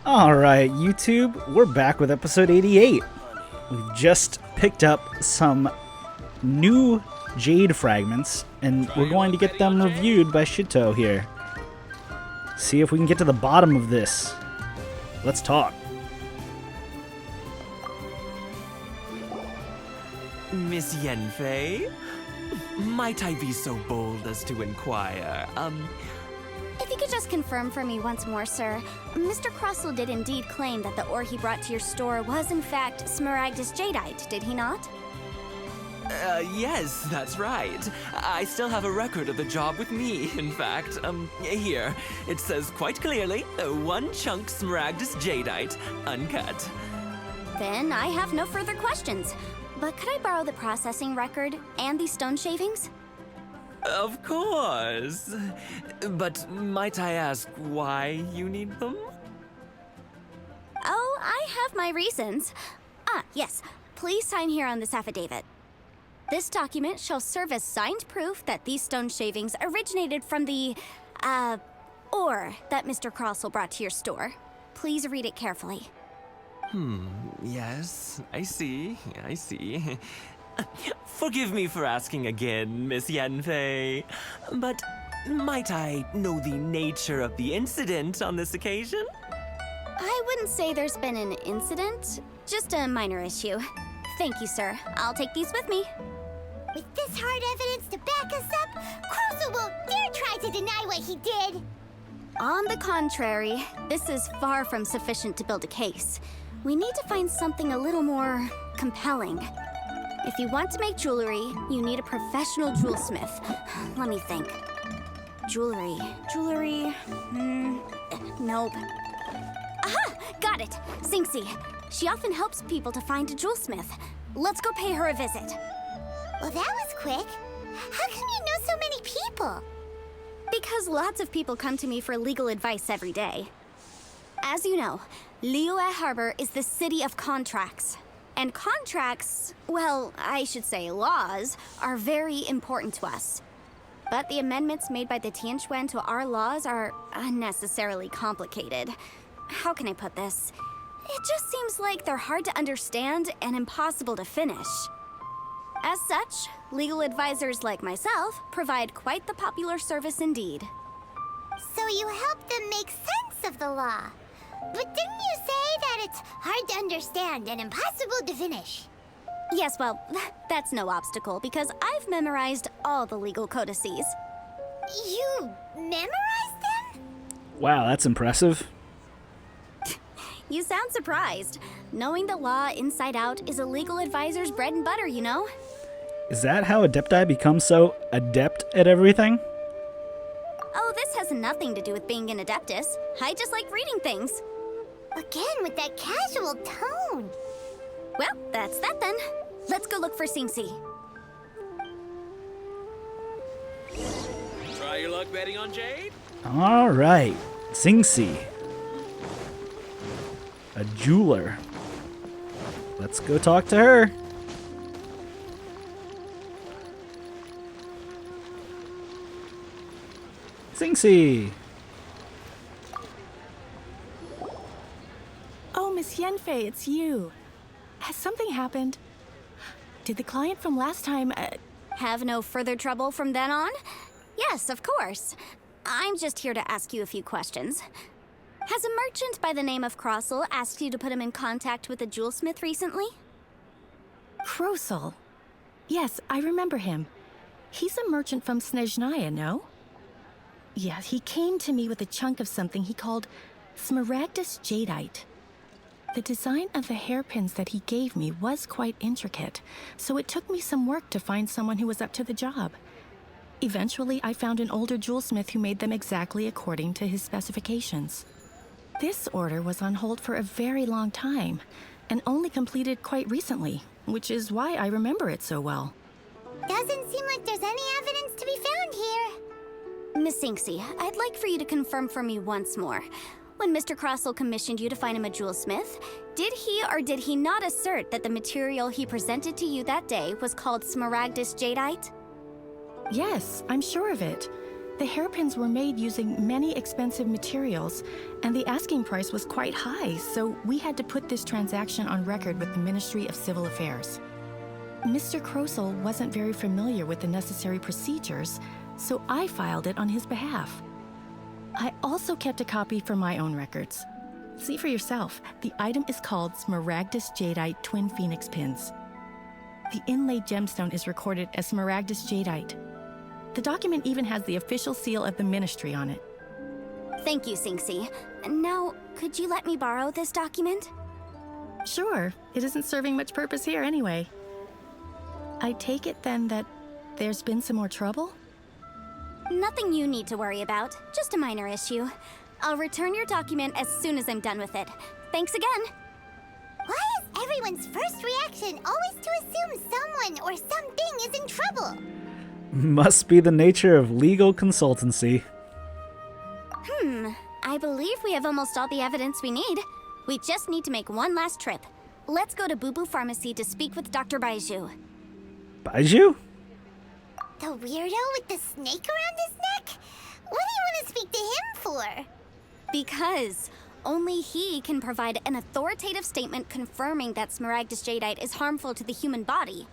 Alright, YouTube, we're back with episode 88. We've just picked up some new jade fragments, and we're going to get them reviewed by Shito here. See if we can get to the bottom of this. Let's talk. Miss Yanfei? Might I be so bold as to inquire, If you could just confirm for me once more, sir. Mr. Crossell did indeed claim that the ore he brought to your store was in fact Smaragdus Jadeite, did he not? Yes, that's right. I still have a record of the job with me, in fact. Here. It says quite clearly, 1 chunk Smaragdus Jadeite, uncut. Then I have no further questions. But could I borrow the processing record and these stone shavings? Of course. But might I ask why you need them? Oh, I have my reasons. Yes. Please sign here on this affidavit. This document shall serve as signed proof that these stone shavings originated from the, ore that Mr. Crossell brought to your store. Please read it carefully. Yes, I see. Forgive me for asking again, Miss Yanfei, but might I know the nature of the incident on this occasion? I wouldn't say there's been an incident, just a minor issue. Thank you, sir. I'll take these with me. With this hard evidence to back us up, Crossell won't dare try to deny what he did. On the contrary, this is far from sufficient to build a case. We need to find something a little more compelling. If you want to make jewelry, you need a professional jewelsmith. Let me think. Jewelry. Nope. Aha! Got it! Xingxi. She often helps people to find a jewelsmith. Let's go pay her a visit. Well, that was quick. How come you know so many people? Because lots of people come to me for legal advice every day. As you know, Liyue Harbor is the city of contracts. And contracts, well, I should say laws, are very important to us. But the amendments made by the Tianquan to our laws are unnecessarily complicated. How can I put this? It just seems like they're hard to understand and impossible to finish. As such, legal advisors like myself provide quite the popular service indeed. So you help them make sense of the law. But didn't you say that it's hard to understand and impossible to finish? Yes, well, that's no obstacle because I've memorized all the legal codices. You memorized them? Wow, that's impressive. You sound surprised. Knowing the law inside out is a legal advisor's bread and butter, you know? Is that how Adepti become so adept at everything? Oh, this has nothing to do with being an adeptus. I just like reading things. Again, with that casual tone. Well, that's that then. Let's go look for Xingxi. Try your luck betting on Jade? Alright, Xingxi. A jeweler. Let's go talk to her. Xingxi. Oh, Miss Yanfei, it's you. Has something happened? Did the client from last time, Have no further trouble from then on? Yes, of course. I'm just here to ask you a few questions. Has a merchant by the name of Crossell asked you to put him in contact with a jewelsmith recently? Crossell? Yes, I remember him. He's a merchant from Snezhnaya, no? Yeah, he came to me with a chunk of something he called Smaragdus Jadeite. The design of the hairpins that he gave me was quite intricate, so it took me some work to find someone who was up to the job. Eventually, I found an older jewelsmith who made them exactly according to his specifications. This order was on hold for a very long time, and only completed quite recently, which is why I remember it so well. Doesn't seem like there's any evidence to be found here. Miss Xingxi, I'd like for you to confirm for me once more. When Mr. Crossell commissioned you to find him a jewelsmith, did he or did he not assert that the material he presented to you that day was called Smaragdus Jadeite? Yes, I'm sure of it. The hairpins were made using many expensive materials, and the asking price was quite high, so we had to put this transaction on record with the Ministry of Civil Affairs. Mr. Kroesel wasn't very familiar with the necessary procedures, so I filed it on his behalf. I also kept a copy for my own records. See for yourself, the item is called Smaragdus Jadeite Twin Phoenix Pins. The inlaid gemstone is recorded as Smaragdus Jadeite. The document even has the official seal of the Ministry on it. Thank you, Sinxi. Now, could you let me borrow this document? Sure, it isn't serving much purpose here anyway. I take it then that there's been some more trouble? Nothing you need to worry about, just a minor issue. I'll return your document as soon as I'm done with it. Thanks again. Why is everyone's first reaction always to assume someone or something is in trouble? Must be the nature of legal consultancy. I believe we have almost all the evidence we need. We just need to make one last trip. Let's go to Boo Boo Pharmacy to speak with Dr. Baiju. Baiju? The weirdo with the snake around his neck? What do you want to speak to him for? Because only he can provide an authoritative statement confirming that Smaragdus Jadeite is harmful to the human body.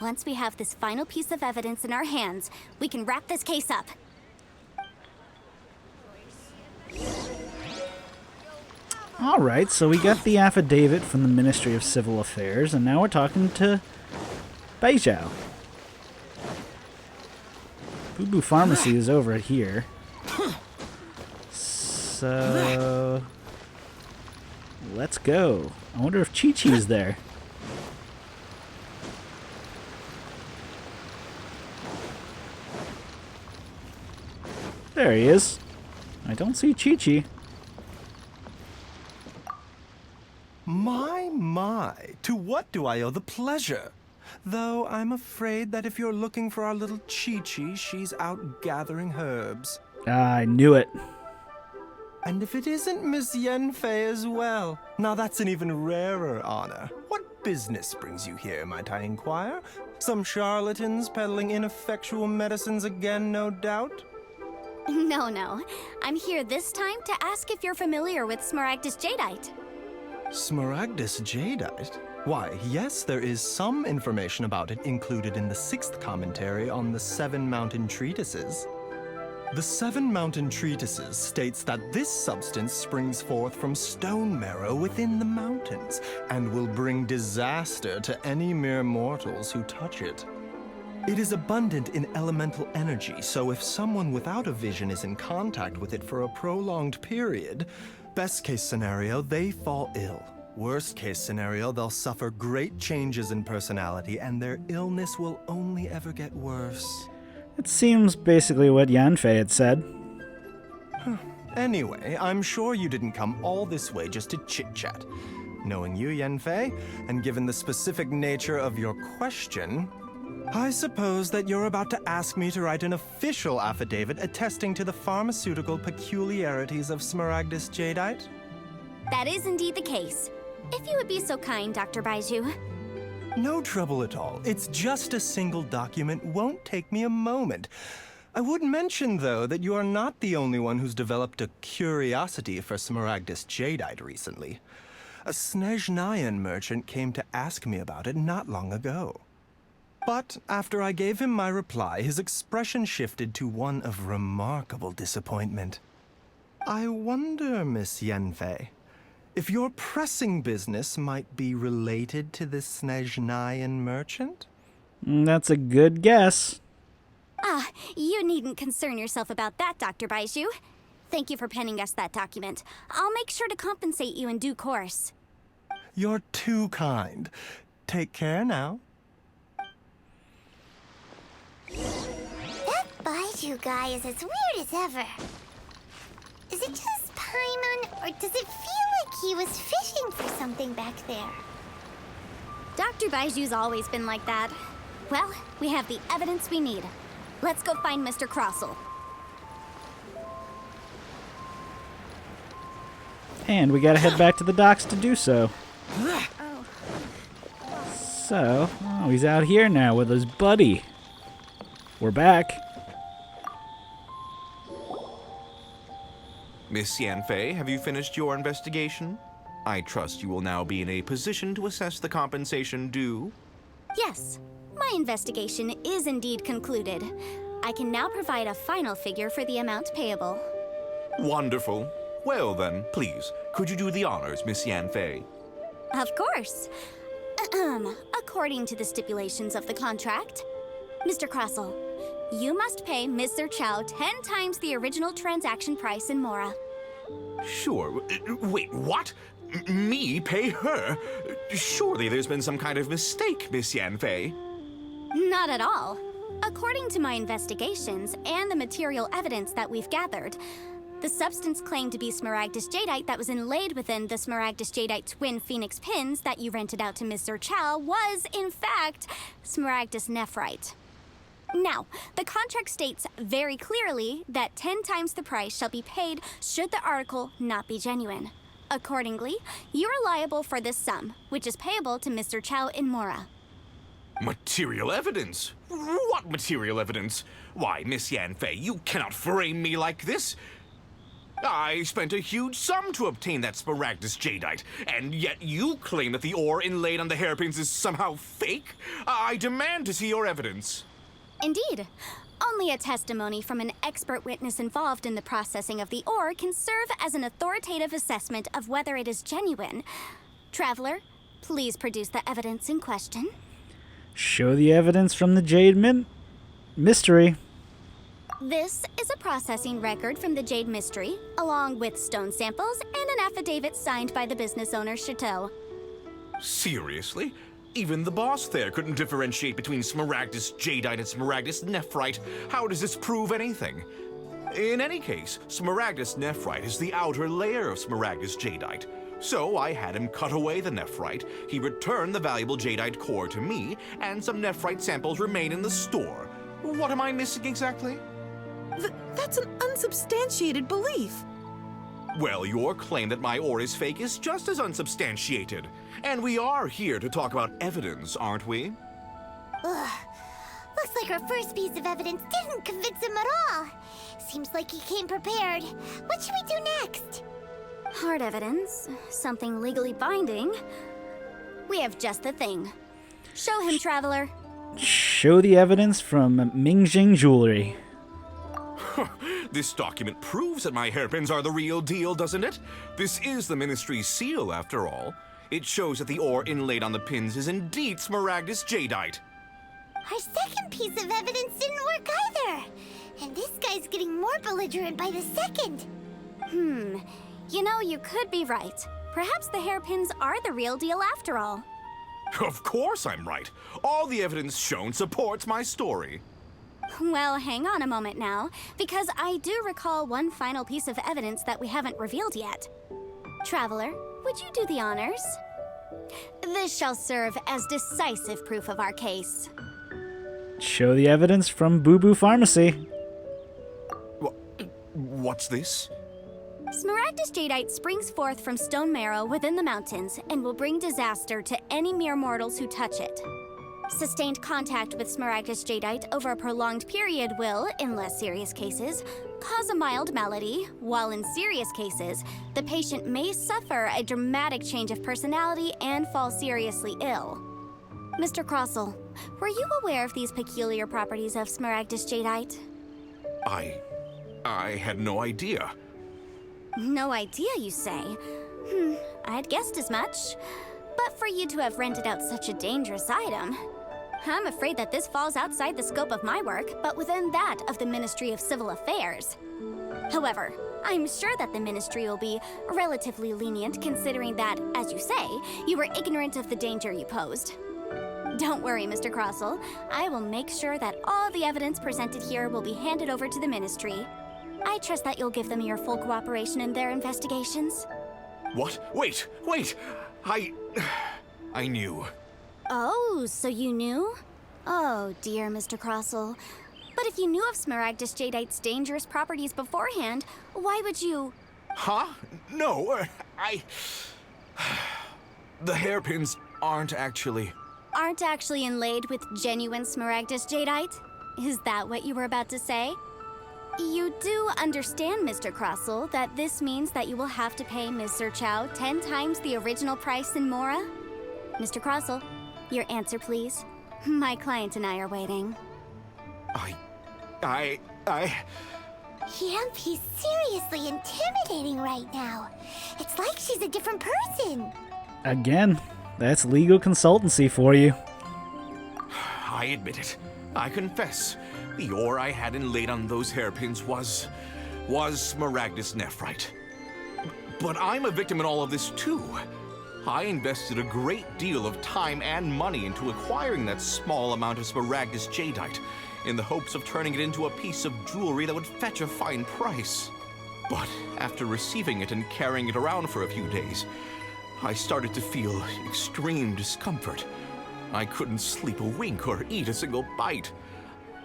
Once we have this final piece of evidence in our hands, we can wrap this case up. Alright, so we got the affidavit from the Ministry of Civil Affairs, and now we're talking to Baiju. Boo Boo Pharmacy is over here. So let's go. I wonder if Chi-Chi's there. There he is. I don't see Chi-Chi. My, to what do I owe the pleasure? Though I'm afraid that if you're looking for our little Chi-Chi, she's out gathering herbs. I knew it. And if it isn't Miss Yanfei as well, now that's an even rarer honor. What business brings you here, might I inquire? Some charlatans peddling ineffectual medicines again, no doubt? No. I'm here this time to ask if you're familiar with Smaragdus Jadeite. Smaragdus Jadeite? Why, yes, there is some information about it included in the 6th commentary on the 7 Mountain Treatises. The 7 Mountain Treatises states that this substance springs forth from stone marrow within the mountains and will bring disaster to any mere mortals who touch it. It is abundant in elemental energy, so if someone without a vision is in contact with it for a prolonged period, best case scenario, they fall ill. Worst case scenario, they'll suffer great changes in personality and their illness will only ever get worse. It seems basically what Yanfei had said. Anyway, I'm sure you didn't come all this way just to chit-chat. Knowing you, Yanfei, and given the specific nature of your question, I suppose that you're about to ask me to write an official affidavit attesting to the pharmaceutical peculiarities of Smaragdus Jadeite? That is indeed the case. If you would be so kind, Dr. Baiju. No trouble at all. It's just a single document. Won't take me a moment. I would mention, though, that you are not the only one who's developed a curiosity for Smaragdus Jadeite recently. A Snezhnayan merchant came to ask me about it not long ago. But after I gave him my reply, his expression shifted to one of remarkable disappointment. I wonder, Miss Yanfei, if your pressing business might be related to this Snezhnayan merchant? That's a good guess. You needn't concern yourself about that, Dr. Baiju. Thank you for penning us that document. I'll make sure to compensate you in due course. You're too kind. Take care now. That Baiju guy is as weird as ever. Is it just Paimon, or does it feel like he was fishing for something back there? Dr. Baiju's always been like that. Well, we have the evidence we need. Let's go find Mr. Kroesel. And we gotta head back to the docks to do so. So, he's out here now with his buddy. We're back. Miss Yanfei, have you finished your investigation? I trust you will now be in a position to assess the compensation due. Yes, my investigation is indeed concluded. I can now provide a final figure for the amount payable. Wonderful. Well then, please, could you do the honors, Miss Yanfei? Of course. According to the stipulations of the contract, Mr. Crossell, you must pay Mr. Chow 10 times the original transaction price in Mora. Sure. Wait, what? Me pay her? Surely there's been some kind of mistake, Miss Yanfei. Not at all. According to my investigations and the material evidence that we've gathered, the substance claimed to be Smaragdus jadeite that was inlaid within the Smaragdus jadeite twin phoenix pins that you rented out to Mr. Chow was, in fact, Smaragdus nephrite. Now, the contract states very clearly that 10 times the price shall be paid should the article not be genuine. Accordingly, you are liable for this sum, which is payable to Mr. Chow in Mora. Material evidence? What material evidence? Why, Miss Yanfei, you cannot frame me like this. I spent a huge sum to obtain that Smaragdus jadeite, and yet you claim that the ore inlaid on the hairpins is somehow fake? I demand to see your evidence. Indeed. Only a testimony from an expert witness involved in the processing of the ore can serve as an authoritative assessment of whether it is genuine. Traveler, please produce the evidence in question. Show the evidence from the Jade Mint Mystery. This is a processing record from the Jade Mystery, along with stone samples and an affidavit signed by the business owner, Chateau. Seriously? Even the boss there couldn't differentiate between Smaragdus jadeite and Smaragdus nephrite. How does this prove anything? In any case, Smaragdus nephrite is the outer layer of Smaragdus jadeite. So I had him cut away the nephrite, he returned the valuable jadeite core to me, and some nephrite samples remain in the store. What am I missing exactly? That's an unsubstantiated belief. Well, your claim that my ore is fake is just as unsubstantiated. And we are here to talk about evidence, aren't we? Ugh. Looks like our first piece of evidence didn't convince him at all. Seems like he came prepared. What should we do next? Hard evidence, something legally binding. We have just the thing. Show him, Traveler. Show the evidence from Mingjing Jewelry. This document proves that my hairpins are the real deal, doesn't it? This is the Ministry's seal, after all. It shows that the ore inlaid on the pins is indeed Smaragdus jadeite. Our second piece of evidence didn't work either. And this guy's getting more belligerent by the second. You know, you could be right. Perhaps the hairpins are the real deal after all. Of course I'm right. All the evidence shown supports my story. Well, hang on a moment now, because I do recall one final piece of evidence that we haven't revealed yet. Traveler, would you do the honors? This shall serve as decisive proof of our case. Show the evidence from Boo Boo Pharmacy. What's this? Smaragdus jadeite springs forth from stone marrow within the mountains and will bring disaster to any mere mortals who touch it. Sustained contact with Smaragdus jadeite over a prolonged period will, in less serious cases, cause a mild malady, while in serious cases, the patient may suffer a dramatic change of personality and fall seriously ill. Mr. Crossell, were you aware of these peculiar properties of Smaragdus jadeite? I had no idea. No idea, you say? I'd guessed as much. But for you to have rented out such a dangerous item, I'm afraid that this falls outside the scope of my work, but within that of the Ministry of Civil Affairs. However, I'm sure that the Ministry will be relatively lenient considering that, as you say, you were ignorant of the danger you posed. Don't worry, Mr. Crossell. I will make sure that all the evidence presented here will be handed over to the Ministry. I trust that you'll give them your full cooperation in their investigations. What? Wait! I knew. Oh, so you knew? Oh, dear Mr. Crossell. But if you knew of Smaragdus jadeite's dangerous properties beforehand, why would you... Huh? No, The hairpins aren't actually inlaid with genuine Smaragdus jadeite? Is that what you were about to say? You do understand, Mr. Crossell, that this means that you will have to pay Mr. Chow 10 times the original price in Mora? Mr. Crossell, your answer, please. My client and I are waiting. Yanfei's seriously intimidating right now. It's like she's a different person. Again, that's legal consultancy for you. I admit it. I confess. The ore I had inlaid on those hairpins was Smaragdus Nephrite. But I'm a victim in all of this too. I invested a great deal of time and money into acquiring that small amount of Smaragdus Jadeite in the hopes of turning it into a piece of jewelry that would fetch a fine price. But after receiving it and carrying it around for a few days, I started to feel extreme discomfort. I couldn't sleep a wink or eat a single bite.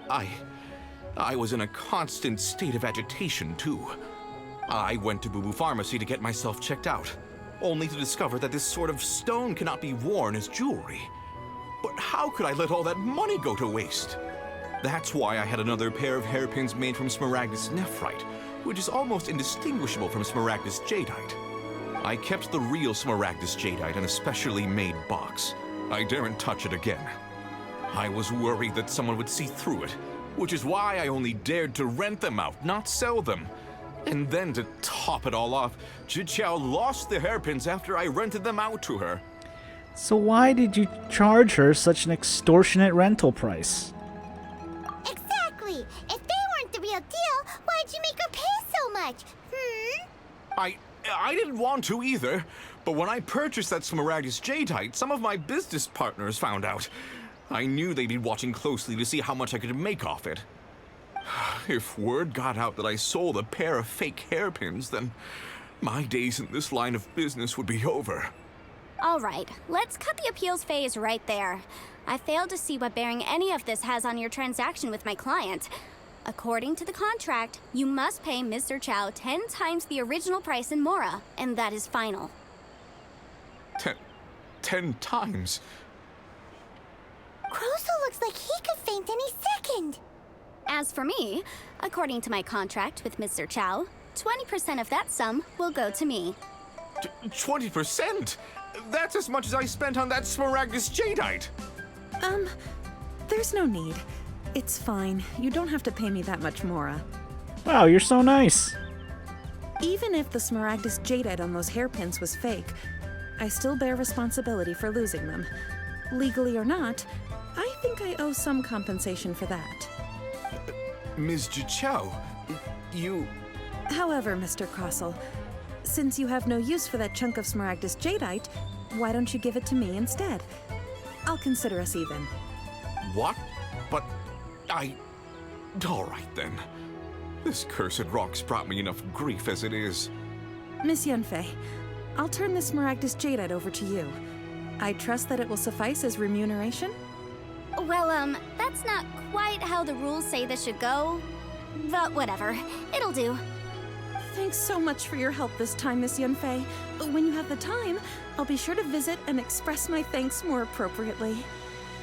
I was in a constant state of agitation, too. I went to Boo Boo Pharmacy to get myself checked out, only to discover that this sort of stone cannot be worn as jewelry. But how could I let all that money go to waste? That's why I had another pair of hairpins made from Smaragdus Nephrite, which is almost indistinguishable from Smaragdus Jadeite. I kept the real Smaragdus Jadeite in a specially made box. I daren't touch it again. I was worried that someone would see through it, which is why I only dared to rent them out, not sell them. And then to top it all off, Jiqiao lost the hairpins after I rented them out to her. So why did you charge her such an extortionate rental price? Exactly. If they weren't the real deal, why'd you make her pay so much? I didn't want to either, but when I purchased that Smaragdus Jadeite, some of my business partners found out. I knew they'd be watching closely to see how much I could make off it. If word got out that I sold a pair of fake hairpins, then my days in this line of business would be over. All right, let's cut the appeals phase right there. I failed to see what bearing any of this has on your transaction with my client. According to the contract, you must pay Mr. Chow 10 times the original price in Mora, and that is final. 10 times? Crossell looks like he could faint any second. As for me, according to my contract with Mr. Chow, 20% of that sum will go to me. 20%? That's as much as I spent on that Smaragdus Jadeite. There's no need. It's fine. You don't have to pay me that much, Mora. Wow, you're so nice. Even if the Smaragdus Jadeite on those hairpins was fake, I still bear responsibility for losing them. Legally or not, I think I owe some compensation for that. Ms. Jiqiao, you... However, Mr. Crossell, since you have no use for that chunk of Smaragdus Jadeite, why don't you give it to me instead? I'll consider us even. What? But all right then. This cursed rock's brought me enough grief as it is. Miss Yanfei, I'll turn this Smaragdus Jadeite over to you. I trust that it will suffice as remuneration? Well, that's not quite how the rules say this should go. But whatever, it'll do. Thanks so much for your help this time, Miss Yanfei. When you have the time, I'll be sure to visit and express my thanks more appropriately.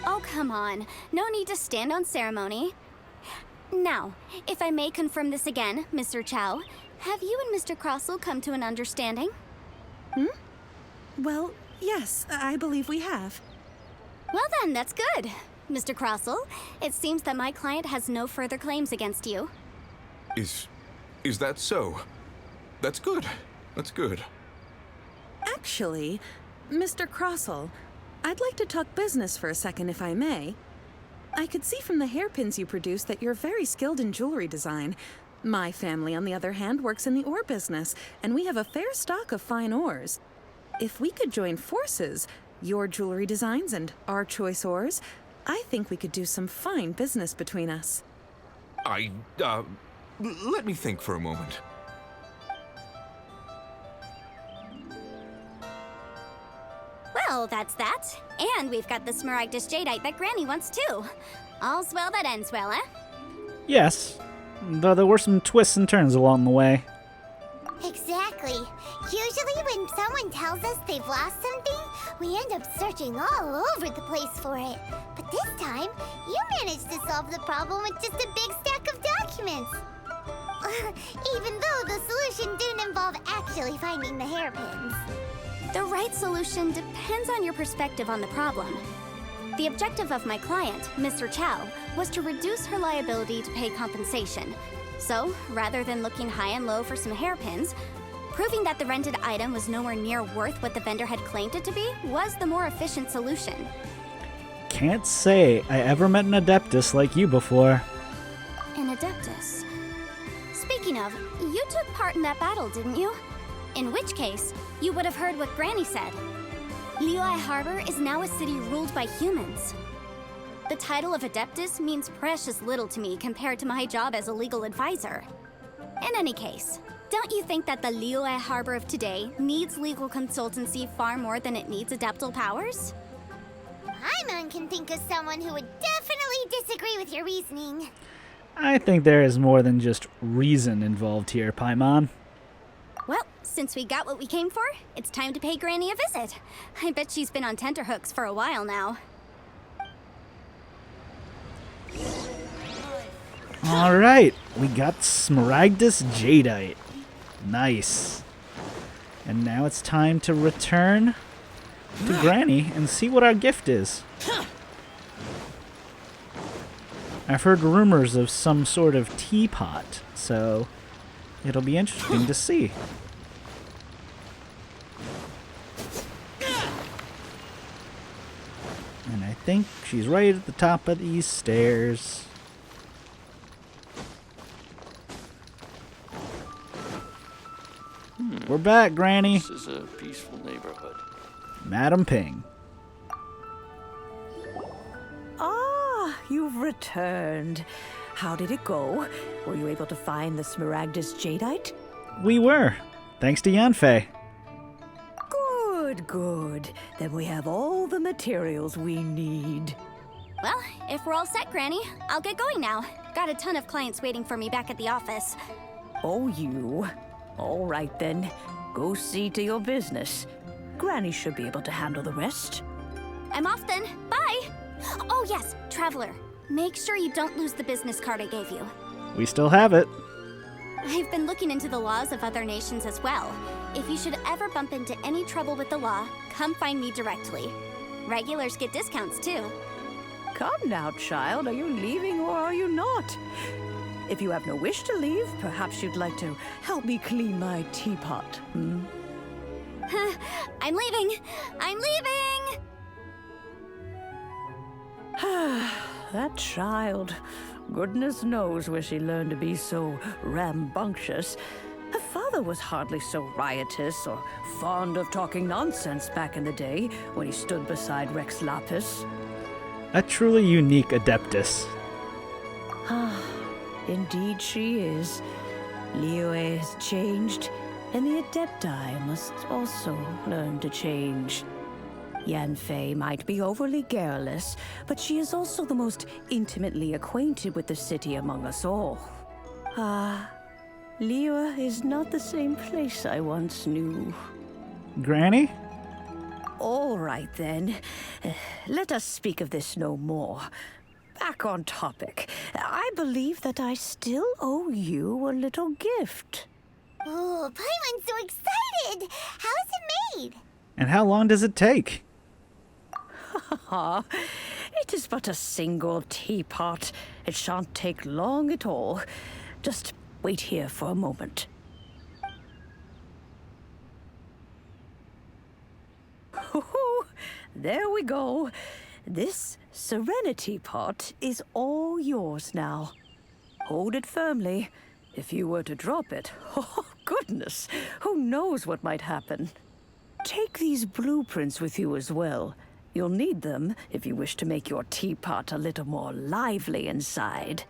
Oh, come on. No need to stand on ceremony. Now, if I may confirm this again, Mr. Chow, have you and Mr. Crossell come to an understanding? Well, yes, I believe we have. Well then, that's good. Mr. Crossell, it seems that my client has no further claims against you. Is that so? That's good. That's good. Actually, Mr. Crossell, I'd like to talk business for a second, if I may. I could see from the hairpins you produce that you're very skilled in jewelry design. My family, on the other hand, works in the ore business, and we have a fair stock of fine ores. If we could join forces, your jewelry designs and our choice ores, I think we could do some fine business between us. Let me think for a moment. Well, that's that. And we've got the Smaragdus Jadeite that Granny wants too. All's well that ends well, eh? Yes, though there were some twists and turns along the way. Exactly. Usually when someone tells us they've lost something, we end up searching all over the place for it. But this time, you managed to solve the problem with just a big stack of documents. Even though the solution didn't involve actually finding the hairpins. The right solution depends on your perspective on the problem. The objective of my client, Mr. Chow, was to reduce her liability to pay compensation. So, rather than looking high and low for some hairpins, proving that the rented item was nowhere near worth what the vendor had claimed it to be was the more efficient solution. Can't say I ever met an Adeptus like you before. An Adeptus? Speaking of, you took part in that battle, didn't you? In which case, you would have heard what Granny said. Liyue Harbor is now a city ruled by humans. The title of Adeptus means precious little to me compared to my job as a legal advisor. In any case, don't you think that the Liyue Harbor of today needs legal consultancy far more than it needs adeptal powers? Paimon can think of someone who would definitely disagree with your reasoning. I think there is more than just reason involved here, Paimon. Well, since we got what we came for, it's time to pay Granny a visit. I bet she's been on tenterhooks for a while now. Alright, we got Smaragdus Jadeite. Nice. And now it's time to return to Granny and see what our gift is. I've heard rumors of some sort of teapot, so it'll be interesting to see. And I think she's right at the top of these stairs. We're back, Granny. This is a peaceful neighborhood. Madam Ping. Ah, you've returned. How did it go? Were you able to find the Smaragdus Jadeite? We were, thanks to Yanfei. Good, good. Then we have all the materials we need. Well, if we're all set, Granny, I'll get going now. Got a ton of clients waiting for me back at the office. Oh, you. All right, then. Go see to your business. Granny should be able to handle the rest. I'm off then. Bye! Oh yes, Traveler. Make sure you don't lose the business card I gave you. We still have it. I've been looking into the laws of other nations as well. If you should ever bump into any trouble with the law, come find me directly. Regulars get discounts too. Come now, child. Are you leaving or are you not? If you have no wish to leave, perhaps you'd like to help me clean my teapot, hmm? I'm leaving! I'm leaving! That child. Goodness knows where she learned to be so rambunctious. Her father was hardly so riotous or fond of talking nonsense back in the day when he stood beside Rex Lapis. A truly unique Adeptus. Indeed she is. Liyue has changed, and the Adepti must also learn to change. Yanfei might be overly garrulous, but she is also the most intimately acquainted with the city among us all. Liyue is not the same place I once knew. Granny? All right, then. Let us speak of this no more. Back on topic. I believe that I still owe you a little gift. Oh, Paimon's so excited! How is it made? And how long does it take? It is but a single teapot. It shan't take long at all. Just wait here for a moment. There we go. This Serenity pot is all yours now. Hold it firmly. If you were to drop it, oh goodness, who knows what might happen. Take these blueprints with you as well. You'll need them if you wish to make your teapot a little more lively inside.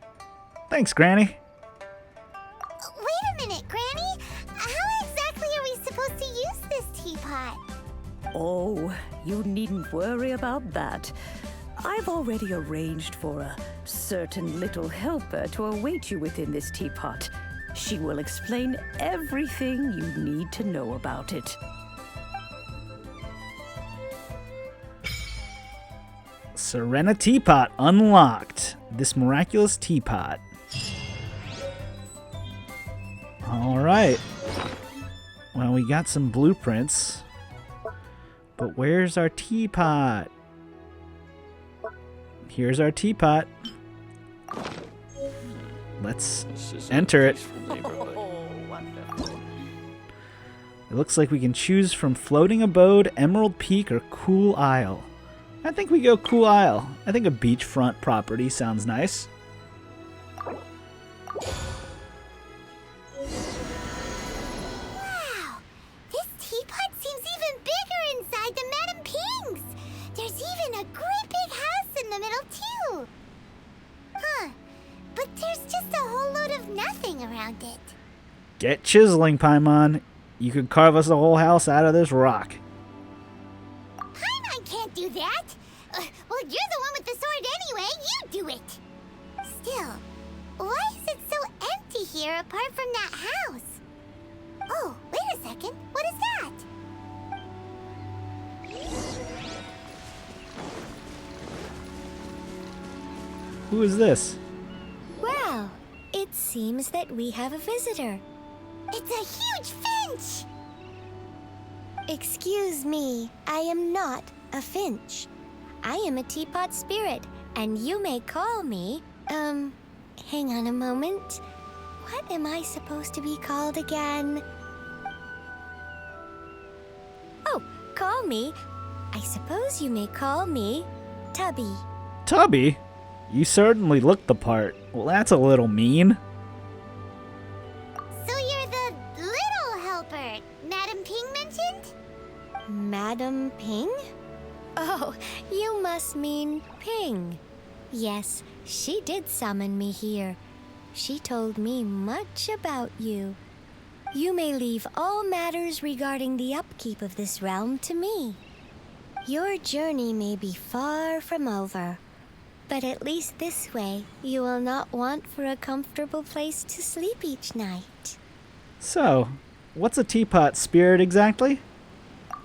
Thanks, Granny. Wait a minute, Granny. How exactly are we supposed to use this teapot? Oh, you needn't worry about that. I've already arranged for a certain little helper to await you within this teapot. She will explain everything you need to know about it. Serena Teapot unlocked. This miraculous teapot. Alright. Well, we got some blueprints. But where's our teapot? Here's our teapot. Let's This is enter a it. peaceful neighborhood. It looks like we can choose from Floating Abode, Emerald Peak, or Cool Isle. I think we go Cool Isle. I think a beachfront property sounds nice. Wow! This teapot seems even bigger inside than Madame Ping's! There's even a great big house in the middle, too! Huh. But there's just a whole load of nothing around it. Get chiseling, Paimon. You could carve us a whole house out of this rock. Paimon can't do that! Well, you're the one with the sword anyway. You do it! Still, why is it so empty here apart from that house? Oh, wait a second. What is that? Who is this? Well, it seems that we have a visitor. It's a huge finch! Excuse me, I am not a finch. I am a teapot spirit, and you may call me, hang on a moment. What am I supposed to be called again? Oh, call me. I suppose you may call me Tubby. Tubby? You certainly look the part. Well, that's a little mean. So you're the little helper Madame Ping mentioned? Madam Ping? Oh, you must mean Ping. Yes, she did summon me here. She told me much about you. You may leave all matters regarding the upkeep of this realm to me. Your journey may be far from over, but at least this way you will not want for a comfortable place to sleep each night. So, what's a teapot spirit exactly?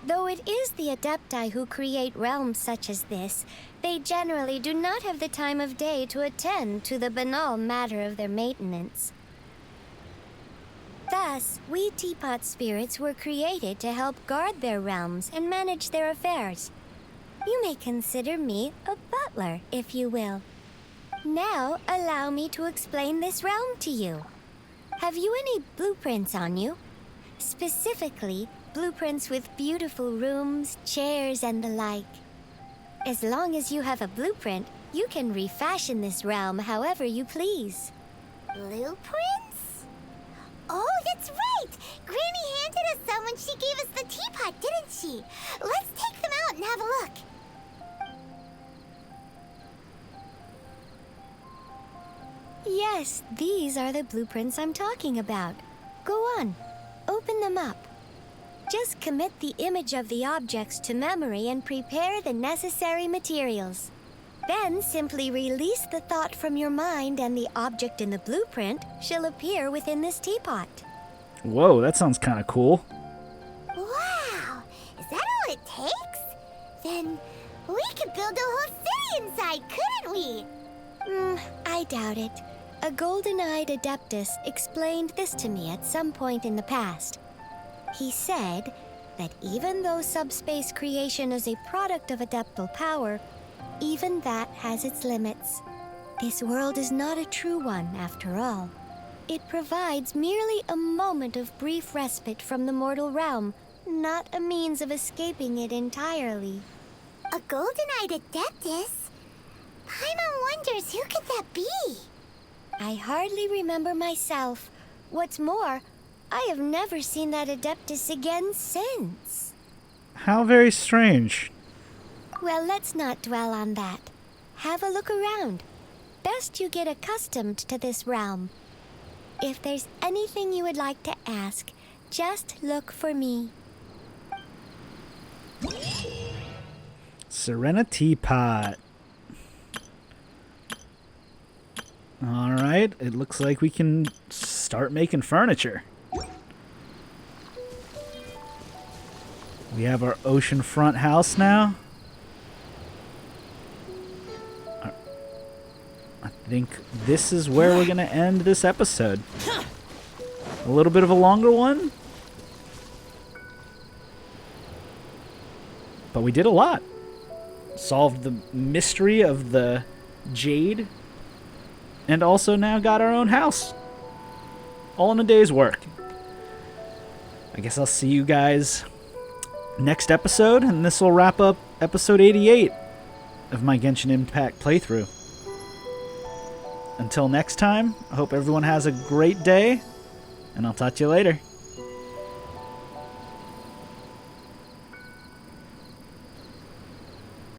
Though it is the Adepti who create realms such as this, they generally do not have the time of day to attend to the banal matter of their maintenance. Thus, we teapot spirits were created to help guard their realms and manage their affairs. You may consider me a butler, if you will. Now, allow me to explain this realm to you. Have you any blueprints on you? Specifically, blueprints with beautiful rooms, chairs, and the like. As long as you have a blueprint, you can refashion this realm however you please. Blueprints? Oh, that's right! Granny handed us some when she gave us the teapot, didn't she? Let's take them out and have a look. Yes, these are the blueprints I'm talking about. Go on, open them up. Just commit the image of the objects to memory and prepare the necessary materials. Then simply release the thought from your mind and the object in the blueprint shall appear within this teapot. Whoa, that sounds kind of cool. Wow! Is that all it takes? Then we could build a whole city inside, couldn't we? I doubt it. A golden-eyed adeptus explained this to me at some point in the past. He said that even though subspace creation is a product of adeptal power, even that has its limits. This world is not a true one, after all. It provides merely a moment of brief respite from the mortal realm, not a means of escaping it entirely. A golden-eyed adeptus? Paimon wonders who could that be? I hardly remember myself. What's more, I have never seen that adeptus again since. How very strange. Well, let's not dwell on that. Have a look around. Best you get accustomed to this realm. If there's anything you would like to ask, just look for me. Serenity Pot. Alright, it looks like we can start making furniture. We have our oceanfront house now. I think this is where we're going to end this episode. A little bit of a longer one. But we did a lot. Solved the mystery of the jade. And also now got our own house. All in a day's work. I guess I'll see you guys next episode. And this will wrap up episode 88 of my Genshin Impact playthrough. Until next time, I hope everyone has a great day. And I'll talk to you later.